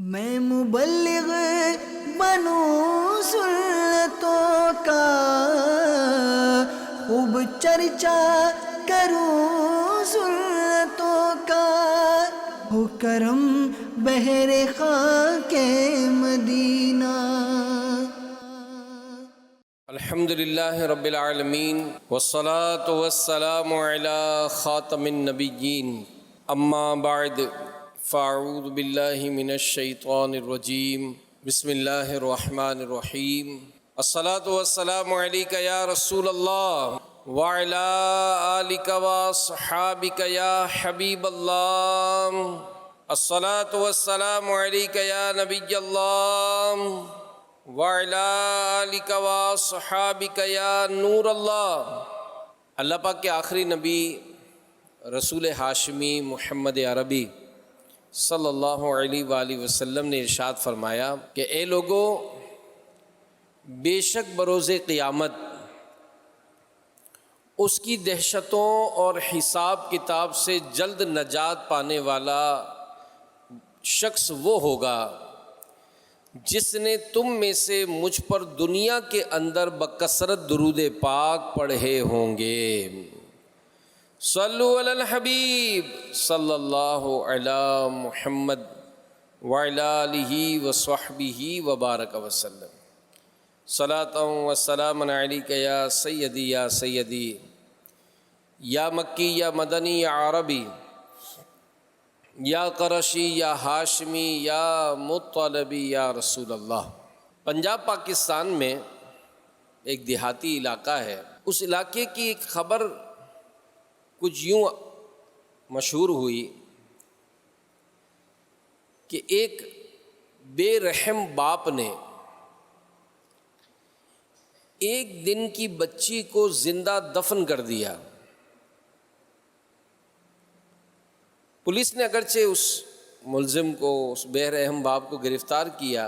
میں مبلغ بنوں سنتوں کا، خوب چرچا کروں سنتوں کا، ہو کرم بہر خاک مدینہ۔ الحمدللہ رب العالمین والصلاة والسلام علی خاتم النبیین، اما بعد فاعوذ باللہ من الشیطان الرجیم، بسم اللہ الرحمن الرحیم۔ الصلاة والسلام علیک یا رسول اللہ وعلی آلک واصحابک یا حبیب اللہ۔ الصلاة والسلام علیک یا نبی اللہ وعلی آلک واصحابک یا نور اللہ۔ اللہ پاک کے آخری نبی رسول ہاشمی محمد عربی صلی اللہ علیہ وآلہ وسلم نے ارشاد فرمایا کہ اے لوگو، بے شک بروز قیامت اس کی دہشتوں اور حساب کتاب سے جلد نجات پانے والا شخص وہ ہوگا جس نے تم میں سے مجھ پر دنیا کے اندر بکثرت درود پاک پڑھے ہوں گے۔ صلو علی الحبیب صلی اللہ علی محمد وعلی آلہ وصحبہ وبارک وسلم۔ صلاۃ و سلام علیک یا سیدی یا سیدی، یا مکی یا مدنی یا عربی، یا قرشی یا ہاشمی یا مطلبی یا رسول اللہ۔ پنجاب پاکستان میں ایک دیہاتی علاقہ ہے، اس علاقے کی ایک خبر کچھ یوں مشہور ہوئی کہ ایک بے رحم باپ نے ایک دن کی بچی کو زندہ دفن کر دیا۔ پولیس نے اگرچہ اس ملزم کو، اس بے رحم باپ کو گرفتار کیا،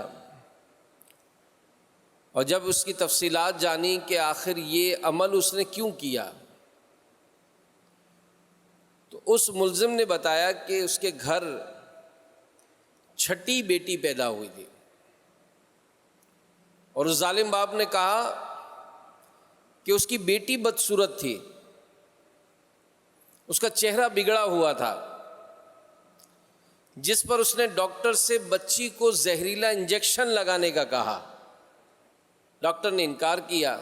اور جب اس کی تفصیلات جانی کہ آخر یہ عمل اس نے کیوں کیا، تو اس ملزم نے بتایا کہ اس کے گھر چھٹی بیٹی پیدا ہوئی تھی، اور اس ظالم باپ نے کہا کہ اس کی بیٹی بدصورت تھی، اس کا چہرہ بگڑا ہوا تھا، جس پر اس نے ڈاکٹر سے بچی کو زہریلا انجیکشن لگانے کا کہا۔ ڈاکٹر نے انکار کیا،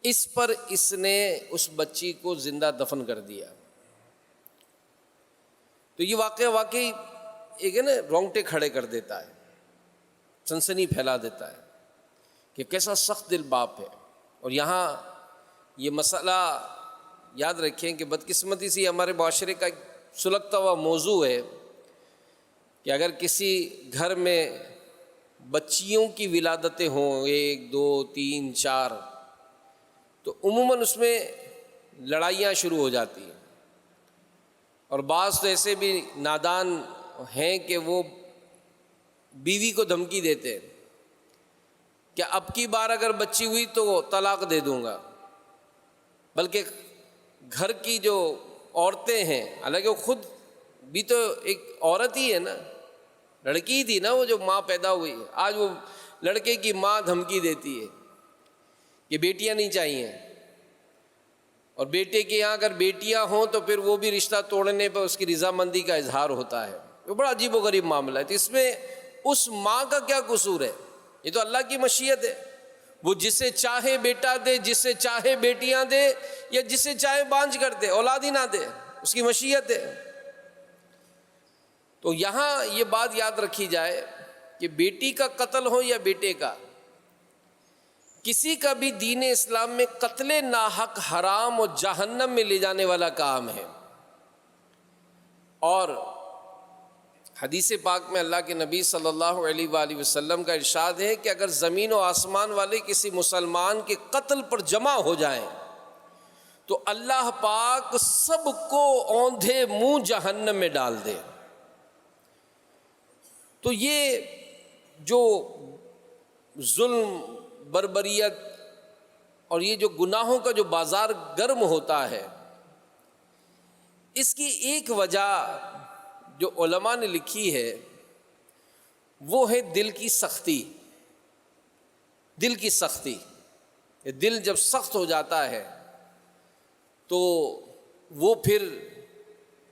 اس پر اس نے اس بچی کو زندہ دفن کر دیا۔ تو یہ واقعہ واقعی ایک ہے نا، رونگٹے کھڑے کر دیتا ہے، سنسنی پھیلا دیتا ہے کہ کیسا سخت دل باپ ہے۔ اور یہاں یہ مسئلہ یاد رکھیں کہ بدقسمتی سے ہمارے معاشرے کا ایک سلگتا ہوا موضوع ہے کہ اگر کسی گھر میں بچیوں کی ولادتیں ہوں، 1 2 3 4، تو عموماً اس میں لڑائیاں شروع ہو جاتی ہیں، اور بعض تو ایسے بھی نادان ہیں کہ وہ بیوی کو دھمکی دیتے ہیں کہ اب کی بار اگر بچی ہوئی تو طلاق دے دوں گا۔ بلکہ گھر کی جو عورتیں ہیں، حالانکہ وہ خود بھی تو ایک عورت ہی ہے نا، لڑکی تھی نا وہ جو ماں پیدا ہوئی، آج وہ لڑکے کی ماں دھمکی دیتی ہے کہ بیٹیاں نہیں چاہیے، اور بیٹے کے یہاں اگر بیٹیاں ہوں تو پھر وہ بھی رشتہ توڑنے پر اس کی رضامندی کا اظہار ہوتا ہے۔ وہ بڑا عجیب و غریب معاملہ ہے۔ تو اس میں اس ماں کا کیا قصور ہے؟ یہ تو اللہ کی مشیت ہے، وہ جسے چاہے بیٹا دے، جسے چاہے بیٹیاں دے، یا جسے چاہے بانجھ کر دے، اولاد ہی نہ دے، اس کی مشیت ہے۔ تو یہاں یہ بات یاد رکھی جائے کہ بیٹی کا قتل ہو یا بیٹے کا، کسی کا بھی دین اسلام میں قتل ناحق حرام اور جہنم میں لے جانے والا کام ہے۔ اور حدیث پاک میں اللہ کے نبی صلی اللہ علیہ وآلہ وسلم کا ارشاد ہے کہ اگر زمین و آسمان والے کسی مسلمان کے قتل پر جمع ہو جائیں تو اللہ پاک سب کو اوندھے منہ جہنم میں ڈال دے۔ تو یہ جو ظلم، بربریت اور یہ جو گناہوں کا جو بازار گرم ہوتا ہے، اس کی ایک وجہ جو علماء نے لکھی ہے وہ ہے دل کی سختی. دل کی سختی، دل جب سخت ہو جاتا ہے تو وہ پھر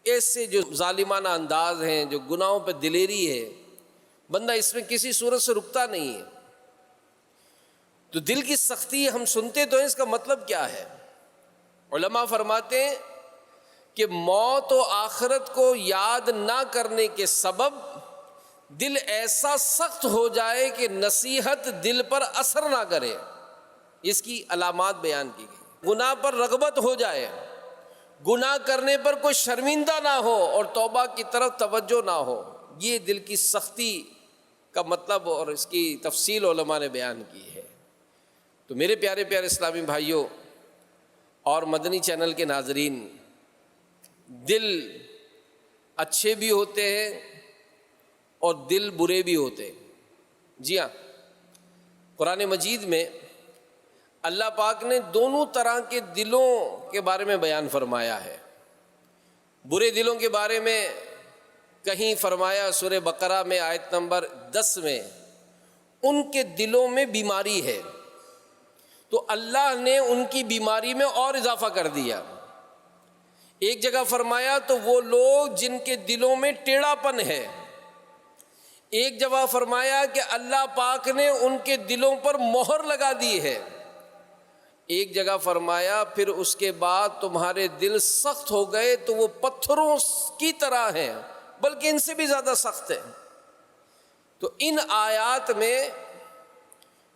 ایسے جو ظالمانہ انداز ہیں، جو گناہوں پہ دلیری ہے، بندہ اس میں کسی صورت سے رکتا نہیں ہے. تو دل کی سختی ہم سنتے تو ہیں، اس کا مطلب کیا ہے؟ علماء فرماتے ہیں کہ موت و آخرت کو یاد نہ کرنے کے سبب دل ایسا سخت ہو جائے کہ نصیحت دل پر اثر نہ کرے. اس کی علامات بیان کی گئی. گناہ پر رغبت ہو جائے، گناہ کرنے پر کوئی شرمندہ نہ ہو اور توبہ کی طرف توجہ نہ ہو. یہ دل کی سختی کا مطلب اور اس کی تفصیل علماء نے بیان کی ہے. تو میرے پیارے پیارے اسلامی بھائیوں اور مدنی چینل کے ناظرین، دل اچھے بھی ہوتے ہیں اور دل برے بھی ہوتے ہیں. جی ہاں، قرآن مجید میں اللہ پاک نے دونوں طرح کے دلوں کے بارے میں بیان فرمایا ہے. برے دلوں کے بارے میں کہیں فرمایا سورہ بقرہ میں آیت نمبر 10 میں، ان کے دلوں میں بیماری ہے، تو اللہ نے ان کی بیماری میں اور اضافہ کر دیا. ایک جگہ فرمایا تو وہ لوگ جن کے دلوں میں ٹیڑھا پن ہے. ایک جگہ فرمایا کہ اللہ پاک نے ان کے دلوں پر مہر لگا دی ہے. ایک جگہ فرمایا پھر اس کے بعد تمہارے دل سخت ہو گئے تو وہ پتھروں کی طرح ہیں، بلکہ ان سے بھی زیادہ سخت ہیں. تو ان آیات میں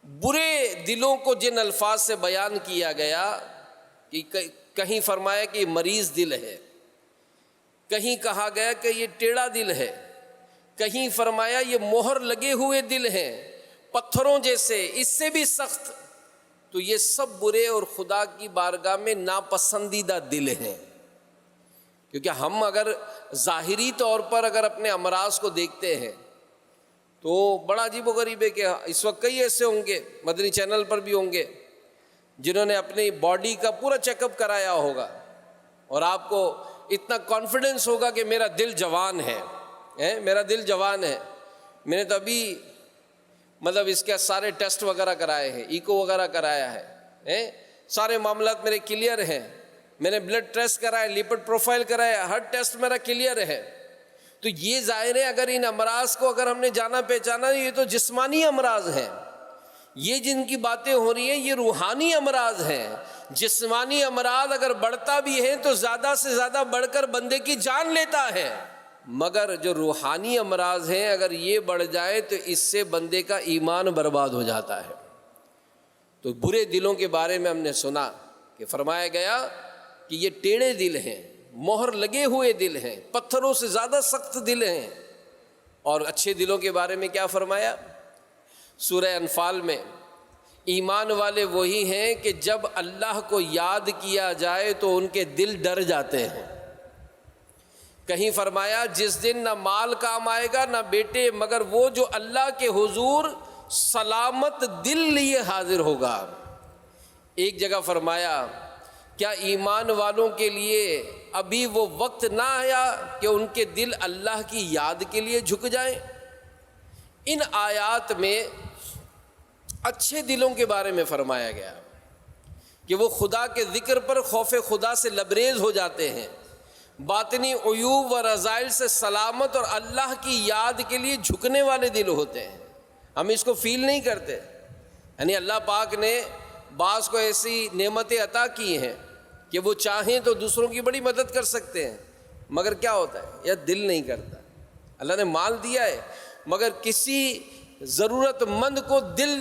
برے دلوں کو جن الفاظ سے بیان کیا گیا کہ کہیں فرمایا کہ یہ مریض دل ہے، کہیں کہا گیا کہ یہ ٹیڑھا دل ہے، کہیں فرمایا یہ مہر لگے ہوئے دل ہیں پتھروں جیسے، اس سے بھی سخت. تو یہ سب برے اور خدا کی بارگاہ میں ناپسندیدہ دل ہیں. کیونکہ ہم اگر ظاہری طور پر اگر اپنے امراض کو دیکھتے ہیں تو بڑا عجیب و غریب ہے کہ اس وقت کئی ایسے ہوں گے، مدنی چینل پر بھی ہوں گے، جنہوں نے اپنی باڈی کا پورا چیک اپ کرایا ہوگا اور آپ کو اتنا کانفیڈنس ہوگا کہ میرا دل جوان ہے، میرا دل جوان ہے. میں نے تو ابھی اس کے سارے ٹیسٹ وغیرہ کرائے ہیں، ایکو وغیرہ کرایا ہے، سارے معاملات میرے کلیئر ہیں. میں نے بلڈ ٹیسٹ کرایا، لیپڈ پروفائل کرایا، ہر ٹیسٹ میرا کلیئر ہے. تو یہ ظاہر ہے اگر ان امراض کو اگر ہم نے جانا پہچانا، یہ تو جسمانی امراض ہیں. یہ جن کی باتیں ہو رہی ہیں یہ روحانی امراض ہیں. جسمانی امراض اگر بڑھتا بھی ہے تو زیادہ سے زیادہ بڑھ کر بندے کی جان لیتا ہے، مگر جو روحانی امراض ہیں اگر یہ بڑھ جائے تو اس سے بندے کا ایمان برباد ہو جاتا ہے. تو برے دلوں کے بارے میں ہم نے سنا کہ فرمایا گیا کہ یہ ٹیڑھے دل ہیں، مہر لگے ہوئے دل ہیں، پتھروں سے زیادہ سخت دل ہیں. اور اچھے دلوں کے بارے میں کیا فرمایا؟ سورہ انفال میں ایمان والے وہی ہیں کہ جب اللہ کو یاد کیا جائے تو ان کے دل ڈر جاتے ہیں. کہیں فرمایا جس دن نہ مال کام آئے گا نہ بیٹے، مگر وہ جو اللہ کے حضور سلامت دل لیے حاضر ہوگا. ایک جگہ فرمایا کیا ایمان والوں کے لیے ابھی وہ وقت نہ آیا کہ ان کے دل اللہ کی یاد کے لیے جھک جائیں؟ ان آیات میں اچھے دلوں کے بارے میں فرمایا گیا کہ وہ خدا کے ذکر پر خوف خدا سے لبریز ہو جاتے ہیں، باطنی عیوب و رذائل سے سلامت اور اللہ کی یاد کے لیے جھکنے والے دل ہوتے ہیں. ہم اس کو فیل نہیں کرتے. یعنی اللہ پاک نے بعض کو ایسی نعمتیں عطا کی ہیں کہ وہ چاہیں تو دوسروں کی بڑی مدد کر سکتے ہیں، مگر کیا ہوتا ہے، یا دل نہیں کرتا. اللہ نے مال دیا ہے مگر کسی ضرورت مند کو دل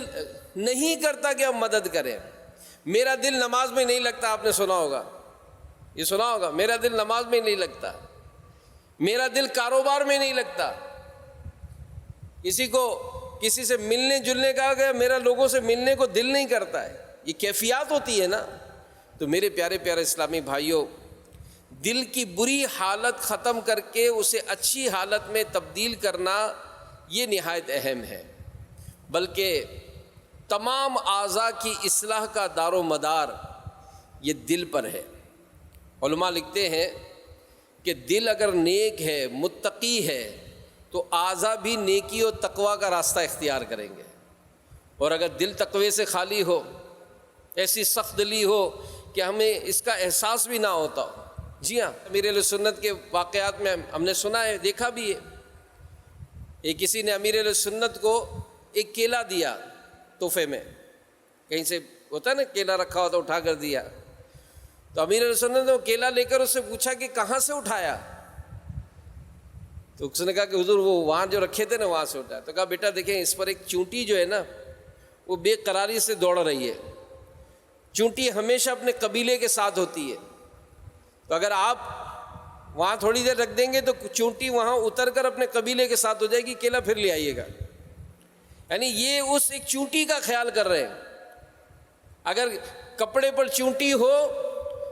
نہیں کرتا کہ ہم مدد کریں. میرا دل نماز میں نہیں لگتا، آپ نے سنا ہوگا، یہ سنا ہوگا، میرا دل نماز میں نہیں لگتا، میرا دل کاروبار میں نہیں لگتا. کسی کو کسی سے ملنے جلنے کا گیا، میرا لوگوں سے ملنے کو دل نہیں کرتا ہے. یہ کیفیات ہوتی ہے نا. تو میرے پیارے پیارے اسلامی بھائیوں، دل کی بری حالت ختم کر کے اسے اچھی حالت میں تبدیل کرنا یہ نہایت اہم ہے. بلکہ تمام اعضاء کی اصلاح کا دار و مدار یہ دل پر ہے. علماء لکھتے ہیں کہ دل اگر نیک ہے، متقی ہے، تو اعضا بھی نیکی اور تقوی کا راستہ اختیار کریں گے. اور اگر دل تقوی سے خالی ہو، ایسی سخت دلی ہو کہ ہمیں اس کا احساس بھی نہ ہوتا ہو. جی ہاں، امیر اہل سنت کے واقعات میں ہم نے سنا ہے، دیکھا بھی ہے. ایک کسی نے امیر اہل سنت کو ایک کیلا دیا تحفے میں، کہیں سے ہوتا ہے نا کیلا رکھا ہوا تو اٹھا کر دیا. تو امیر اہل سنت نے وہ کیلا لے کر اس سے پوچھا کہ کہاں سے اٹھایا؟ تو اس نے کہا کہ حضور وہ وہاں جو رکھے تھے نا وہاں سے اٹھایا. تو کہا بیٹا دیکھیں اس پر ایک چونٹی جو ہے نا وہ بے قراری سے دوڑ رہی ہے. چونٹی ہمیشہ اپنے قبیلے کے ساتھ ہوتی ہے، تو اگر آپ وہاں تھوڑی دیر رکھ دیں گے تو چونٹی وہاں اتر کر اپنے قبیلے کے ساتھ ہو جائے گی، کیلا پھر لے آئیے گا. یعنی یہ اس ایک چونٹی کا خیال کر رہے ہیں. اگر کپڑے پر چونٹی ہو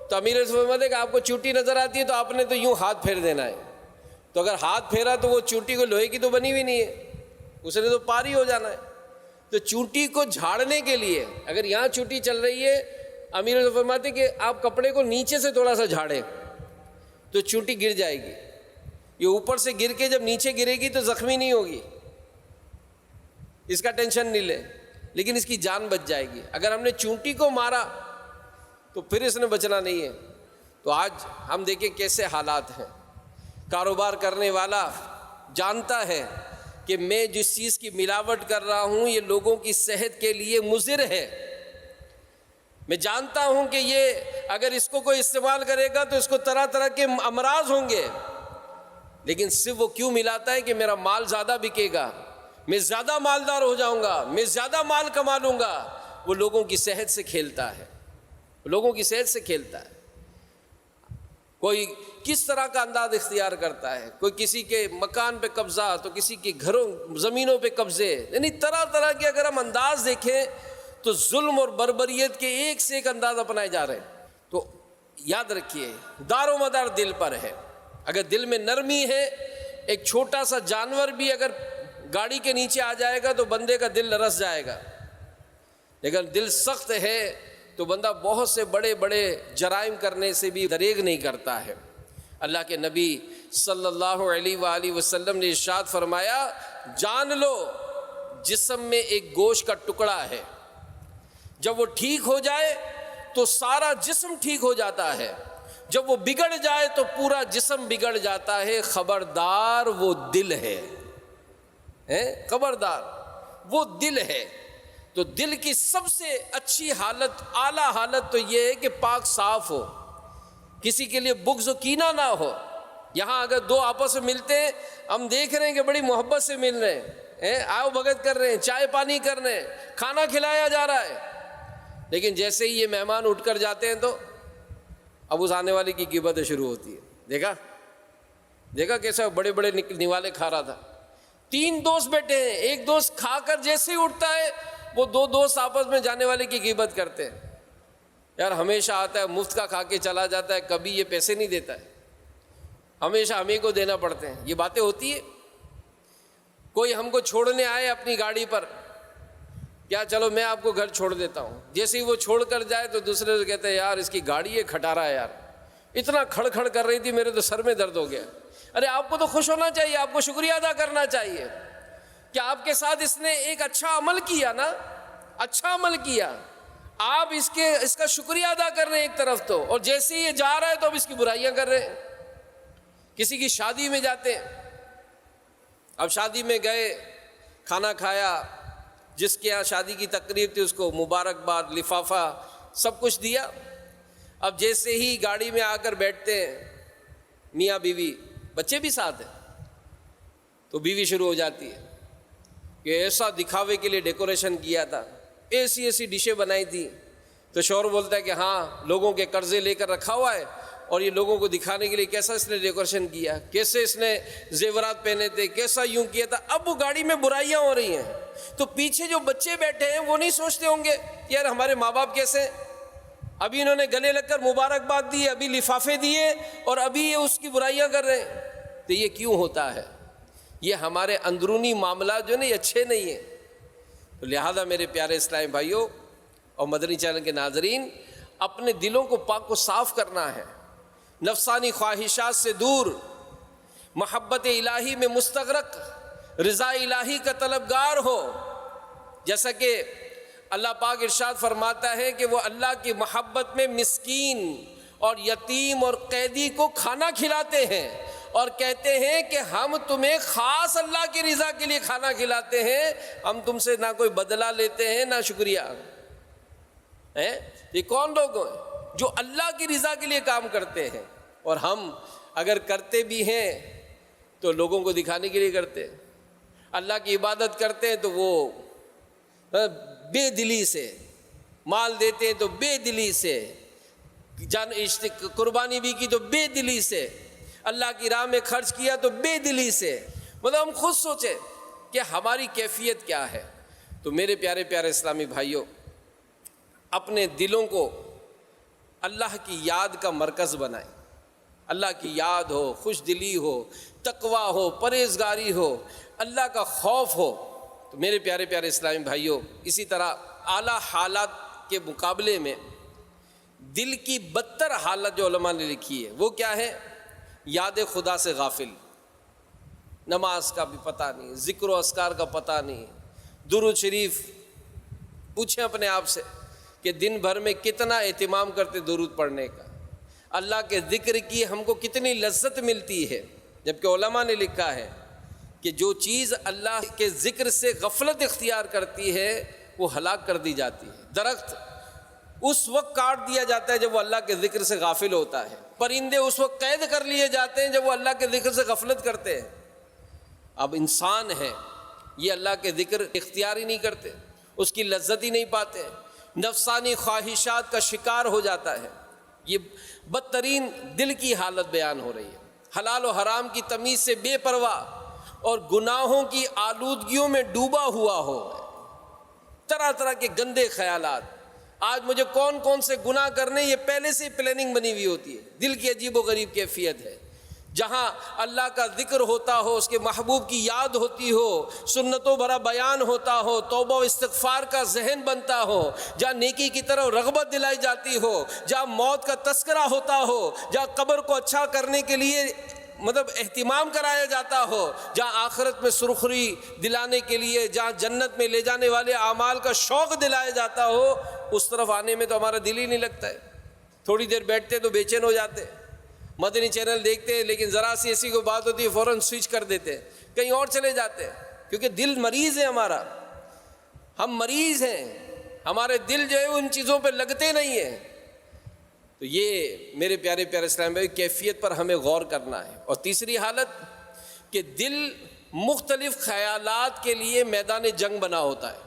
تو امیر فرماتے ہیں کہ آپ کو چونٹی نظر آتی ہے تو آپ نے تو یوں ہاتھ پھیر دینا ہے. تو اگر ہاتھ پھیرا تو وہ چونٹی کو لوہے کی تو بنی ہوئی نہیں ہے، اس نے تو پار ہی ہو جانا ہے. تو چونٹی کو جھاڑنے کے لیے اگر یہاں چونٹی چل رہی ہے، امیر فرماتے کہ آپ کپڑے کو نیچے سے تھوڑا سا جھاڑیں تو چونٹی گر جائے گی. یہ اوپر سے گر کے جب نیچے گرے گی تو زخمی نہیں ہوگی، اس کا ٹینشن نہیں لے، لیکن اس کی جان بچ جائے گی. اگر ہم نے چونٹی کو مارا تو پھر اس نے بچنا نہیں ہے. تو آج ہم دیکھیں کیسے حالات ہیں. کاروبار کرنے والا جانتا ہے کہ میں جس چیز کی ملاوٹ کر رہا ہوں یہ لوگوں کی صحت کے لیے مضر ہے. میں جانتا ہوں کہ یہ اگر اس کو کوئی استعمال کرے گا تو اس کو طرح طرح کے امراض ہوں گے، لیکن صرف وہ کیوں ملاتا ہے کہ میرا مال زیادہ بکے گا، میں زیادہ مالدار ہو جاؤں گا، میں زیادہ مال کما لوں گا. وہ لوگوں کی صحت سے کھیلتا ہے، لوگوں کی صحت سے کھیلتا ہے. کوئی کس طرح کا انداز اختیار کرتا ہے، کوئی کسی کے مکان پہ قبضہ تو کسی کے گھروں زمینوں پہ قبضے. یعنی طرح طرح کے اگر ہم انداز دیکھیں تو ظلم اور بربریت کے ایک سے ایک انداز اپنائے جا رہے ہیں. تو یاد رکھیے دار و مدار دل پر ہے. اگر دل میں نرمی ہے، ایک چھوٹا سا جانور بھی اگر گاڑی کے نیچے آ جائے گا تو بندے کا دل لرز جائے گا. لیکن دل سخت ہے تو بندہ بہت سے بڑے بڑے جرائم کرنے سے بھی دریغ نہیں کرتا ہے. اللہ کے نبی صلی اللہ علیہ وآلہ وسلم نے ارشاد فرمایا، جان لو جسم میں ایک گوشت کا ٹکڑا ہے، جب وہ ٹھیک ہو جائے تو سارا جسم ٹھیک ہو جاتا ہے، جب وہ بگڑ جائے تو پورا جسم بگڑ جاتا ہے. خبردار وہ دل ہے، خبردار وہ دل ہے. تو دل کی سب سے اچھی حالت، اعلیٰ حالت تو یہ ہے کہ پاک صاف ہو، کسی کے لیے بغض و کینہ نہ ہو. یہاں اگر دو آپس میں ملتے ہیں، ہم دیکھ رہے ہیں کہ بڑی محبت سے مل رہے ہیں، آؤ بھگت کر رہے ہیں، چائے پانی کر رہے ہیں، کھانا کھلایا جا رہا ہے. لیکن جیسے ہی یہ مہمان اٹھ کر جاتے ہیں تو اب اس آنے والے کی غیبتیں شروع ہوتی ہے. دیکھا کیسا بڑے بڑے نوالے کھا رہا تھا. 3 دوست بیٹھے ہیں، ایک دوست کھا کر جیسے ہی اٹھتا ہے وہ 2 دوست آپس میں جانے والے کی غیبت کرتے ہیں. یار ہمیشہ آتا ہے مفت کا کھا کے چلا جاتا ہے، کبھی یہ پیسے نہیں دیتا ہے، ہمیشہ ہمیں کو دینا پڑتے ہیں. یہ باتیں ہوتی ہے. کوئی ہم کو چھوڑنے آئے اپنی گاڑی پر، کیا چلو میں آپ کو گھر چھوڑ دیتا ہوں. جیسے ہی وہ چھوڑ کر جائے تو دوسرے سے کہتے ہیں یار اس کی گاڑی یہ کھٹارا ہے، یار اتنا کھڑ کھڑ کر رہی تھی میرے تو سر میں درد ہو گیا. ارے آپ کو تو خوش ہونا چاہیے، آپ کو شکریہ ادا کرنا چاہیے کہ آپ کے ساتھ اس نے ایک اچھا عمل کیا نا، اچھا عمل کیا. آپ اس کا شکریہ ادا کر رہے ہیں ایک طرف تو، اور جیسے ہی یہ جا رہا ہے تو اب اس کی برائیاں کر رہے ہیں. کسی کی شادی میں جاتے ہیں، اب شادی میں گئے، کھانا کھایا، جس کے یہاں شادی کی تقریب تھی اس کو مبارکباد، لفافہ سب کچھ دیا. اب جیسے ہی گاڑی میں آ کر بیٹھتے ہیں میاں بیوی، بچے بھی ساتھ ہیں، تو بیوی شروع ہو جاتی ہے کہ ایسا دکھاوے کے لیے ڈیکوریشن کیا تھا، ایسی ڈشیں بنائی تھی. تو شوہر بولتا ہے کہ ہاں لوگوں کے قرضے لے کر رکھا ہوا ہے اور یہ لوگوں کو دکھانے کے لیے کیسا اس نے ڈیکوریشن کیا، کیسے اس نے زیورات پہنے تھے، کیسا یوں کیا تھا. اب وہ گاڑی میں برائیاں ہو رہی ہیں تو پیچھے جو بچے بیٹھے ہیں وہ نہیں سوچتے ہوں گے یار ہمارے ماں باپ کیسے ہیں، ابھی انہوں نے گلے لگ کر مبارکباد دی، ابھی لفافے دیے اور ابھی یہ اس کی برائیاں کر رہے ہیں. تو یہ کیوں ہوتا ہے؟ یہ ہمارے اندرونی معاملات جو نہیں اچھے نہیں ہیں. تو لہذا میرے پیارے اسلامی بھائیوں اور مدنی چینل کے ناظرین، اپنے دلوں کو پاک و صاف کرنا ہے، نفسانی خواہشات سے دور. محبت الہی میں مستغرق، رضا الہی کا طلبگار ہو. جیسا کہ اللہ پاک ارشاد فرماتا ہے کہ وہ اللہ کی محبت میں مسکین اور یتیم اور قیدی کو کھانا کھلاتے ہیں اور کہتے ہیں کہ ہم تمہیں خاص اللہ کی رضا کے لیے کھانا کھلاتے ہیں، ہم تم سے نہ کوئی بدلہ لیتے ہیں نہ شکریہ. یہ کون لوگ ہیں جو اللہ کی رضا کے لیے کام کرتے ہیں؟ اور ہم اگر کرتے بھی ہیں تو لوگوں کو دکھانے کے لیے کرتے ہیں. اللہ کی عبادت کرتے ہیں تو وہ بے دلی سے، مال دیتے ہیں تو بے دلی سے، جان قربانی بھی کی تو بے دلی سے، اللہ کی راہ میں خرچ کیا تو بے دلی سے. مطلب ہم خود سوچیں کہ ہماری کیفیت کیا ہے. تو میرے پیارے پیارے اسلامی بھائیوں، اپنے دلوں کو اللہ کی یاد کا مرکز بنائیں. اللہ کی یاد ہو، خوش دلی ہو، تقوی ہو، پرہیزگاری ہو، اللہ کا خوف ہو. تو میرے پیارے پیارے اسلامی بھائیوں، اسی طرح اعلیٰ حالات کے مقابلے میں دل کی بدتر حالت جو علماء نے لکھی ہے وہ کیا ہے؟ یاد خدا سے غافل، نماز کا بھی پتہ نہیں، ذکر و اذکار کا پتہ نہیں. درود شریف پوچھیں اپنے آپ سے کہ دن بھر میں کتنا اہتمام کرتے درود پڑھنے کا، اللہ کے ذکر کی ہم کو کتنی لذت ملتی ہے. جبکہ علماء نے لکھا ہے کہ جو چیز اللہ کے ذکر سے غفلت اختیار کرتی ہے وہ ہلاک کر دی جاتی ہے. درخت اس وقت کاٹ دیا جاتا ہے جب وہ اللہ کے ذکر سے غافل ہوتا ہے. پرندے اس وقت قید کر لیے جاتے ہیں جب وہ اللہ کے ذکر سے غفلت کرتے ہیں. اب انسان ہے، یہ اللہ کے ذکر اختیار ہی نہیں کرتے، اس کی لذت ہی نہیں پاتے، نفسانی خواہشات کا شکار ہو جاتا ہے. یہ بدترین دل کی حالت بیان ہو رہی ہے. حلال و حرام کی تمیز سے بے پرواہ اور گناہوں کی آلودگیوں میں ڈوبا ہوا ہو، طرح طرح کے گندے خیالات. آج مجھے کون کون سے گناہ کرنے، یہ پہلے سے پلاننگ بنی ہوئی ہوتی ہے. دل کی عجیب و غریب کیفیت ہے. جہاں اللہ کا ذکر ہوتا ہو، اس کے محبوب کی یاد ہوتی ہو، سنتوں بھرا بیان ہوتا ہو، توبہ و استغفار کا ذہن بنتا ہو، جہاں نیکی کی طرف رغبت دلائی جاتی ہو، جہاں موت کا تذکرہ ہوتا ہو، جہاں قبر کو اچھا کرنے کے لیے اہتمام کرایا جاتا ہو، جہاں آخرت میں سرخری دلانے کے لیے، جہاں جنت میں لے جانے والے اعمال کا شوق دلایا جاتا ہو، اس طرف آنے میں تو ہمارا دل ہی نہیں لگتا ہے. تھوڑی دیر بیٹھتے تو بے چین ہو جاتے، مدنی چینل دیکھتے ہیں لیکن ذرا سی ایسی کوئی بات ہوتی ہے فوراً سوئچ کر دیتے ہیں، کہیں اور چلے جاتے ہیں، کیونکہ دل مریض ہے ہمارا. ہم مریض ہیں، ہمارے دل جو ہے ان چیزوں پہ لگتے نہیں ہیں. تو یہ میرے پیارے پیارے اسلام بھائی کیفیت پر ہمیں غور کرنا ہے. اور تیسری حالت کہ دل مختلف خیالات کے لیے میدان جنگ بنا ہوتا ہے.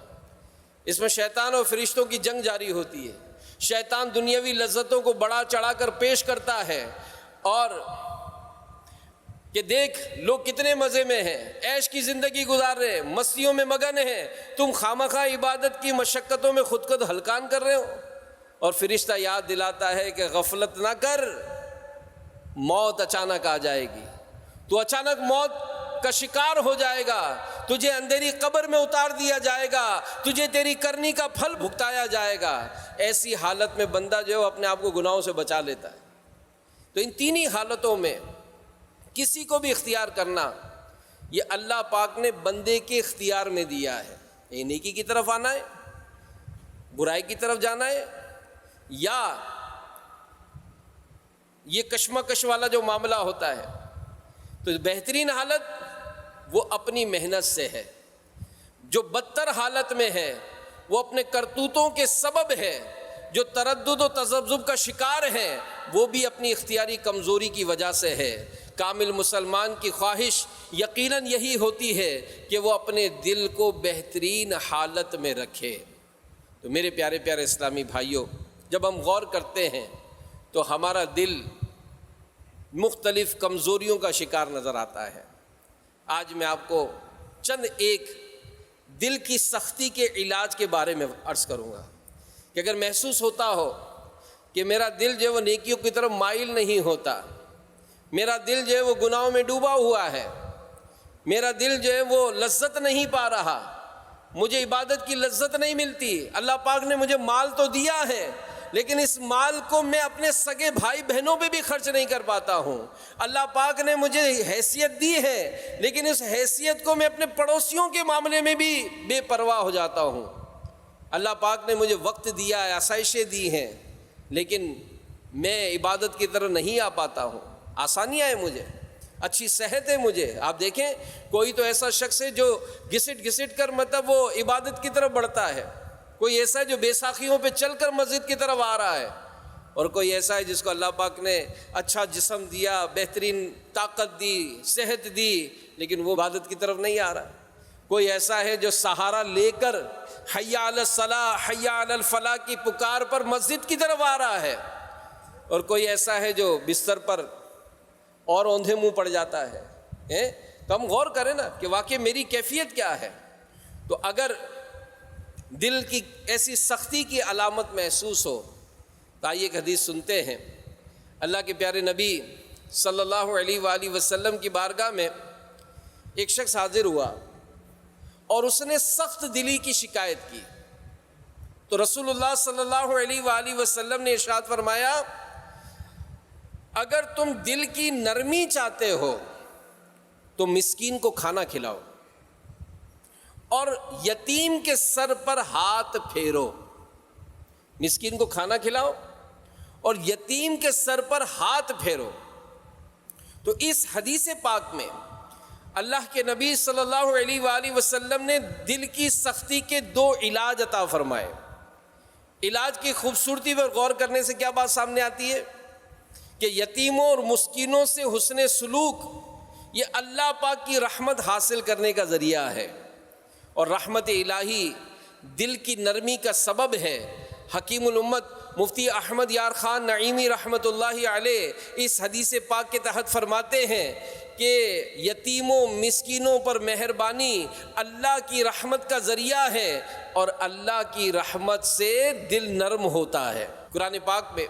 اس میں شیطان اور فرشتوں کی جنگ جاری ہوتی ہے. شیطان دنیاوی لذتوں کو بڑا چڑھا کر پیش کرتا ہے اور کہ دیکھ لوگ کتنے مزے میں ہیں، عیش کی زندگی گزار رہے ہیں، مستیوں میں مگن ہیں، تم خامخواہ عبادت کی مشقتوں میں خود کو ہلکان کر رہے ہو. اور فرشتہ یاد دلاتا ہے کہ غفلت نہ کر، موت اچانک آ جائے گی، تو اچانک موت کا شکار ہو جائے گا، تجھے اندھیری قبر میں اتار دیا جائے گا، تجھے تیری کرنی کا پھل بھگتایا جائے گا. ایسی حالت میں بندہ جو ہے اپنے آپ کو گناہوں سے بچا لیتا ہے. تو ان تینی حالتوں میں کسی کو بھی اختیار کرنا یہ اللہ پاک نے بندے کے اختیار میں دیا ہے. یہ نیکی کی طرف آنا ہے، برائی کی طرف جانا ہے، یا یہ کشمکش والا جو معاملہ ہوتا ہے. تو بہترین حالت وہ اپنی محنت سے ہے. جو بدتر حالت میں ہے وہ اپنے کرتوتوں کے سبب ہے. جو تردد و تذبذب کا شکار ہے وہ بھی اپنی اختیاری کمزوری کی وجہ سے ہے. کامل مسلمان کی خواہش یقیناً یہی ہوتی ہے کہ وہ اپنے دل کو بہترین حالت میں رکھے. تو میرے پیارے پیارے اسلامی بھائیوں، جب ہم غور کرتے ہیں تو ہمارا دل مختلف کمزوریوں کا شکار نظر آتا ہے. آج میں آپ کو چند ایک دل کی سختی کے علاج کے بارے میں عرض کروں گا کہ اگر محسوس ہوتا ہو کہ میرا دل جو ہے وہ نیکیوں کی طرف مائل نہیں ہوتا، میرا دل جو ہے وہ گناہوں میں ڈوبا ہوا ہے، میرا دل جو ہے وہ لذت نہیں پا رہا، مجھے عبادت کی لذت نہیں ملتی، اللہ پاک نے مجھے مال تو دیا ہے لیکن اس مال کو میں اپنے سگے بھائی بہنوں پہ بھی خرچ نہیں کر پاتا ہوں۔ اللہ پاک نے مجھے حیثیت دی ہے، لیکن اس حیثیت کو میں اپنے پڑوسیوں کے معاملے میں بھی بے پرواہ ہو جاتا ہوں۔ اللہ پاک نے مجھے وقت دیا ہے، آسائشیں دی ہیں، لیکن میں عبادت کی طرف نہیں آ پاتا ہوں۔ آسانیاں ہیں مجھے، اچھی صحت ہے مجھے۔ آپ دیکھیں کوئی تو ایسا شخص ہے جو گھسٹ گھسٹ کر مطلب وہ عبادت کی طرف بڑھتا ہے، کوئی ایسا ہے جو بیساکھیوں پہ چل کر مسجد کی طرف آ رہا ہے، اور کوئی ایسا ہے جس کو اللہ پاک نے اچھا جسم دیا، بہترین طاقت دی، صحت دی، لیکن وہ عبادت کی طرف نہیں آ رہا۔ کوئی ایسا ہے جو سہارا لے کر حی علی الصلاح حی علی الفلاح کی پکار پر مسجد کی طرف آ رہا ہے، اور کوئی ایسا ہے جو بستر پر اور اوندھے منہ پڑ جاتا ہے۔ تو ہم غور کریں نا کہ واقعی میری کیفیت کیا ہے۔ تو اگر دل کی ایسی سختی کی علامت محسوس ہو تو آئیے ایک حدیث سنتے ہیں۔ اللہ کے پیارے نبی صلی اللہ علیہ وآلہ وسلم کی بارگاہ میں ایک شخص حاضر ہوا اور اس نے سخت دلی کی شکایت کی، تو رسول اللہ صلی اللہ علیہ وآلہ وسلم نے ارشاد فرمایا، اگر تم دل کی نرمی چاہتے ہو تو مسکین کو کھانا کھلاؤ اور یتیم کے سر پر ہاتھ پھیرو۔ مسکین کو کھانا کھلاؤ اور یتیم کے سر پر ہاتھ پھیرو۔ تو اس حدیث پاک میں اللہ کے نبی صلی اللہ علیہ وآلہ وسلم نے دل کی سختی کے دو علاج عطا فرمائے۔ علاج کی خوبصورتی پر غور کرنے سے کیا بات سامنے آتی ہے کہ یتیموں اور مسکینوں سے حسن سلوک یہ اللہ پاک کی رحمت حاصل کرنے کا ذریعہ ہے، اور رحمت الہی دل کی نرمی کا سبب ہے۔ حکیم الامت مفتی احمد یار خان نعیمی رحمۃ اللہ علیہ اس حدیث پاک کے تحت فرماتے ہیں کہ یتیموں مسکینوں پر مہربانی اللہ کی رحمت کا ذریعہ ہے، اور اللہ کی رحمت سے دل نرم ہوتا ہے۔ قرآن پاک میں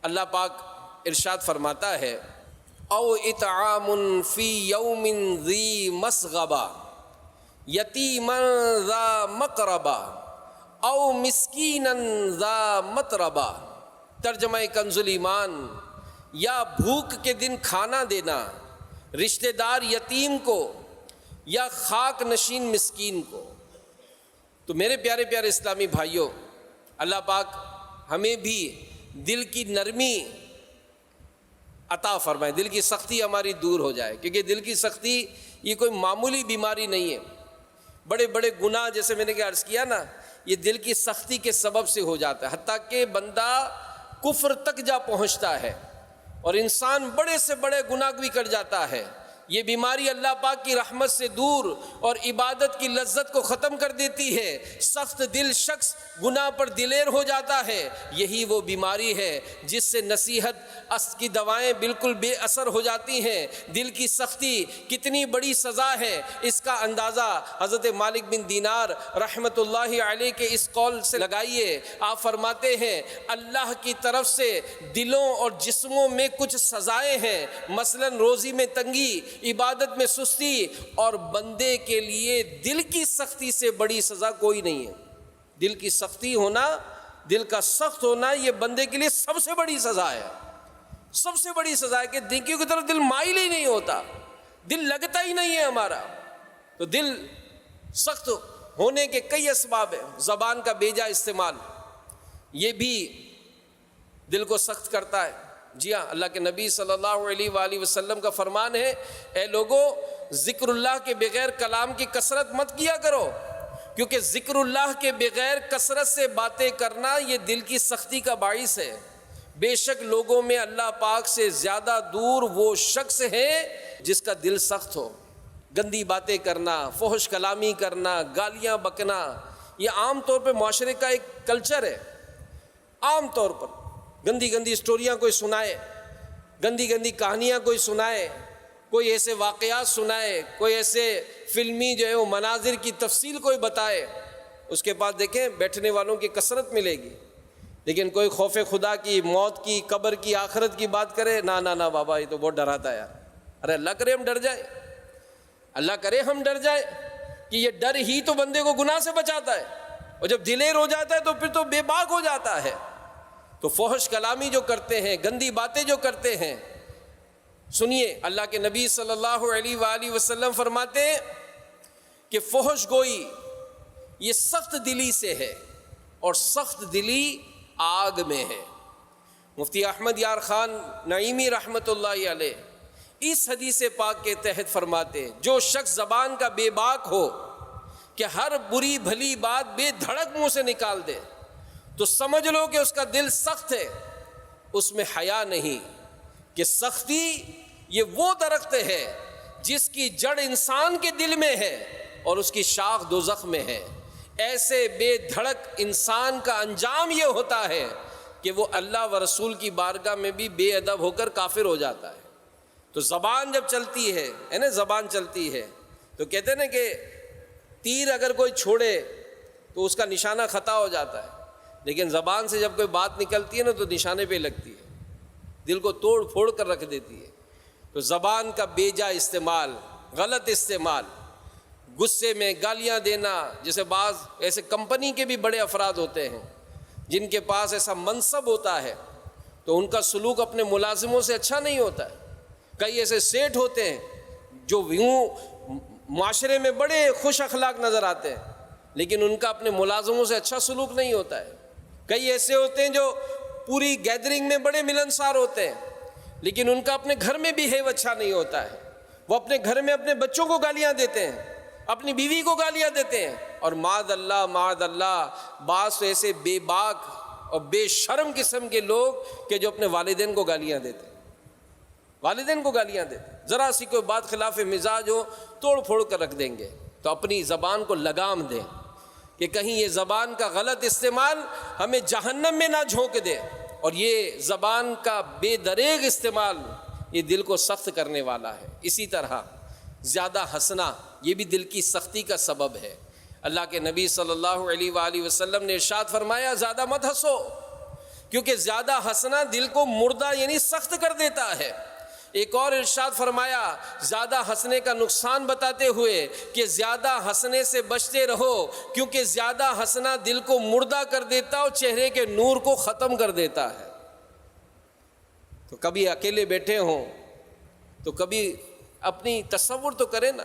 اللہ پاک ارشاد فرماتا ہے، او اطعام فی یوم ذی مسغبہ یتیما ذا مقربہ او مسکینا ذا متربہ۔ ترجمہ کنز الایمان، یا بھوک کے دن کھانا دینا رشتہ دار یتیم کو یا خاک نشین مسکین کو۔ تو میرے پیارے پیارے اسلامی بھائیوں، اللہ پاک ہمیں بھی دل کی نرمی عطا فرمائے، دل کی سختی ہماری دور ہو جائے، کیونکہ دل کی سختی یہ کوئی معمولی بیماری نہیں ہے۔ بڑے بڑے گناہ جیسے میں نے کہ عرض کیا نا، یہ دل کی سختی کے سبب سے ہو جاتا ہے، حتیٰ کہ بندہ کفر تک جا پہنچتا ہے اور انسان بڑے سے بڑے گناہ بھی کر جاتا ہے۔ یہ بیماری اللہ پاک کی رحمت سے دور اور عبادت کی لذت کو ختم کر دیتی ہے۔ سخت دل شخص گناہ پر دلیر ہو جاتا ہے، یہی وہ بیماری ہے جس سے نصیحت کی دوائیں بالکل بے اثر ہو جاتی ہیں۔ دل کی سختی کتنی بڑی سزا ہے، اس کا اندازہ حضرت مالک بن دینار رحمت اللہ علیہ کے اس قول سے لگائیے۔ آپ فرماتے ہیں اللہ کی طرف سے دلوں اور جسموں میں کچھ سزائیں ہیں، مثلا روزی میں تنگی، عبادت میں سستی، اور بندے کے لیے دل کی سختی سے بڑی سزا کوئی نہیں ہے۔ دل کی سختی ہونا، دل کا سخت ہونا، یہ بندے کے لیے سب سے بڑی سزا ہے، سب سے بڑی سزا ہے کہ نیکیوں کی طرف دل مائل ہی نہیں ہوتا، دل لگتا ہی نہیں ہے ہمارا۔ تو دل سخت ہونے کے کئی اسباب ہیں۔ زبان کا بیجا استعمال یہ بھی دل کو سخت کرتا ہے۔ جی ہاں، اللہ کے نبی صلی اللہ علیہ وآلہ وسلم کا فرمان ہے، اے لوگو ذکر اللہ کے بغیر کلام کی کثرت مت کیا کرو، کیونکہ ذکر اللہ کے بغیر کثرت سے باتیں کرنا یہ دل کی سختی کا باعث ہے۔ بے شک لوگوں میں اللہ پاک سے زیادہ دور وہ شخص ہے جس کا دل سخت ہو۔ گندی باتیں کرنا، فحش کلامی کرنا، گالیاں بکنا، یہ عام طور پہ معاشرے کا ایک کلچر ہے۔ عام طور پر گندی گندی سٹوریاں کوئی سنائے، گندی گندی کہانیاں کوئی سنائے، کوئی ایسے واقعات سنائے، کوئی ایسے فلمی جو ہے وہ مناظر کی تفصیل کوئی بتائے، اس کے بعد دیکھیں بیٹھنے والوں کی کثرت ملے گی، لیکن کوئی خوف خدا کی، موت کی، قبر کی، آخرت کی بات کرے، نہ نہ نہ بابا یہ تو بہت ڈراتا ہے یار۔ ارے اللہ کرے ہم ڈر جائیں، اللہ کرے ہم ڈر جائیں، کہ یہ ڈر ہی تو بندے کو گناہ سے بچاتا ہے، اور جب دلیر ہو جاتا ہے تو پھر تو بے باک ہو جاتا ہے۔ تو فحش کلامی جو کرتے ہیں، گندی باتیں جو کرتے ہیں، سنیے اللہ کے نبی صلی اللہ علیہ وآلہ وسلم فرماتے ہیں کہ فحش گوئی یہ سخت دلی سے ہے، اور سخت دلی آگ میں ہے۔ مفتی احمد یار خان نعیمی رحمۃ اللہ علیہ اس حدیث پاک کے تحت فرماتے ہیں جو شخص زبان کا بے باک ہو کہ ہر بری بھلی بات بے دھڑک منہ سے نکال دے، تو سمجھ لو کہ اس کا دل سخت ہے، اس میں حیا نہیں۔ کہ سختی یہ وہ درخت ہے جس کی جڑ انسان کے دل میں ہے اور اس کی شاخ دوزخ میں ہے۔ ایسے بے دھڑک انسان کا انجام یہ ہوتا ہے کہ وہ اللہ و رسول کی بارگاہ میں بھی بے ادب ہو کر کافر ہو جاتا ہے۔ تو زبان جب چلتی ہے نا، زبان چلتی ہے تو کہتے ہیں نا کہ تیر اگر کوئی چھوڑے تو اس کا نشانہ خطا ہو جاتا ہے، لیکن زبان سے جب کوئی بات نکلتی ہے نا تو نشانے پہ لگتی ہے، دل کو توڑ پھوڑ کر رکھ دیتی ہے۔ تو زبان کا بیجا استعمال، غلط استعمال، غصے میں گالیاں دینا، جیسے بعض ایسے کمپنی کے بھی بڑے افراد ہوتے ہیں جن کے پاس ایسا منصب ہوتا ہے تو ان کا سلوک اپنے ملازموں سے اچھا نہیں ہوتا ہے۔ کئی ایسے سیٹ ہوتے ہیں جو یوں معاشرے میں بڑے خوش اخلاق نظر آتے ہیں لیکن ان کا اپنے ملازموں سے اچھا سلوک نہیں ہوتا ہے۔ کئی ایسے ہوتے ہیں جو پوری گیدرنگ میں بڑے ملنسار ہوتے ہیں لیکن ان کا اپنے گھر میں بیہیو اچھا نہیں ہوتا ہے، وہ اپنے گھر میں اپنے بچوں کو گالیاں دیتے ہیں، اپنی بیوی کو گالیاں دیتے ہیں، اور معاذ اللہ بعض ایسے بے باک اور بے شرم قسم کے لوگ کہ جو اپنے والدین کو گالیاں دیتے ہیں، والدین کو گالیاں دیتے ہیں، ذرا سی کوئی بات خلاف مزاج ہو توڑ پھوڑ کر رکھ دیں گے۔ تو اپنی زبان کو لگام دیں کہ کہیں یہ زبان کا غلط استعمال ہمیں جہنم میں نہ جھونک دے، اور یہ زبان کا بے دریغ استعمال یہ دل کو سخت کرنے والا ہے۔ اسی طرح زیادہ ہنسنا یہ بھی دل کی سختی کا سبب ہے۔ اللہ کے نبی صلی اللہ علیہ وآلہ وسلم نے ارشاد فرمایا زیادہ مت ہنسو، کیونکہ زیادہ ہنسنا دل کو مردہ یعنی سخت کر دیتا ہے۔ ایک اور ارشاد فرمایا زیادہ ہنسنے کا نقصان بتاتے ہوئے کہ زیادہ ہنسنے سے بچتے رہو، کیونکہ زیادہ ہنسنا دل کو مردہ کر دیتا اور چہرے کے نور کو ختم کر دیتا ہے۔ تو کبھی اکیلے بیٹھے ہوں تو کبھی اپنی تصور تو کریں نا،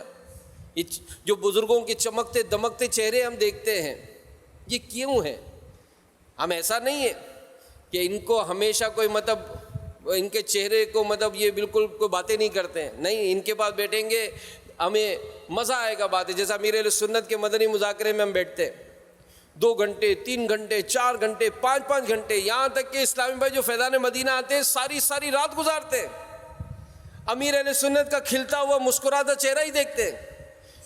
جو بزرگوں کے چمکتے دمکتے چہرے ہم دیکھتے ہیں یہ کیوں ہیں؟ ہم ایسا نہیں ہے کہ ان کو ہمیشہ کوئی ان کے چہرے کو یہ بالکل کوئی باتیں نہیں کرتے ہیں، نہیں، ان کے پاس بیٹھیں گے ہمیں مزہ آئے گا باتیں، جیسا امیر اہل سنت کے مدنی مذاکرے میں ہم بیٹھتے ہیں 2 گھنٹے 3 گھنٹے 4 گھنٹے 5 گھنٹے، یہاں تک کہ اسلامی بھائی جو فیضان مدینہ آتے ہیں ساری رات گزارتے ہیں، امیر اہل سنت کا کھلتا ہوا مسکراتا چہرہ ہی دیکھتے ہیں،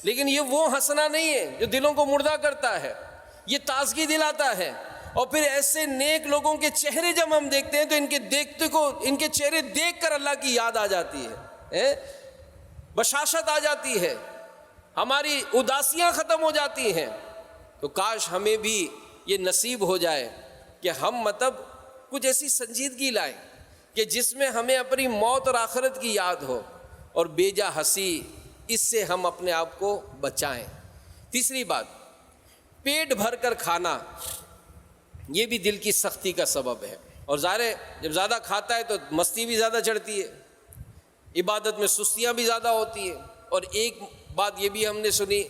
لیکن یہ وہ ہنسنا نہیں ہے جو دلوں کو مردہ کرتا ہے، یہ تازگی دلاتا ہے۔ اور پھر ایسے نیک لوگوں کے چہرے جب ہم دیکھتے ہیں تو ان کے چہرے دیکھ کر اللہ کی یاد آ جاتی ہے، بشاشت آ جاتی ہے، ہماری اداسیاں ختم ہو جاتی ہیں۔ تو کاش ہمیں بھی یہ نصیب ہو جائے کہ ہم کچھ ایسی سنجیدگی لائیں کہ جس میں ہمیں اپنی موت اور آخرت کی یاد ہو، اور بیجا ہنسی اس سے ہم اپنے آپ کو بچائیں۔ تیسری بات، پیٹ بھر کر کھانا یہ بھی دل کی سختی کا سبب ہے، اور ظاہر ہے جب زیادہ کھاتا ہے تو مستی بھی زیادہ چڑھتی ہے، عبادت میں سستیاں بھی زیادہ ہوتی ہیں۔ اور ایک بات یہ بھی ہم نے سنی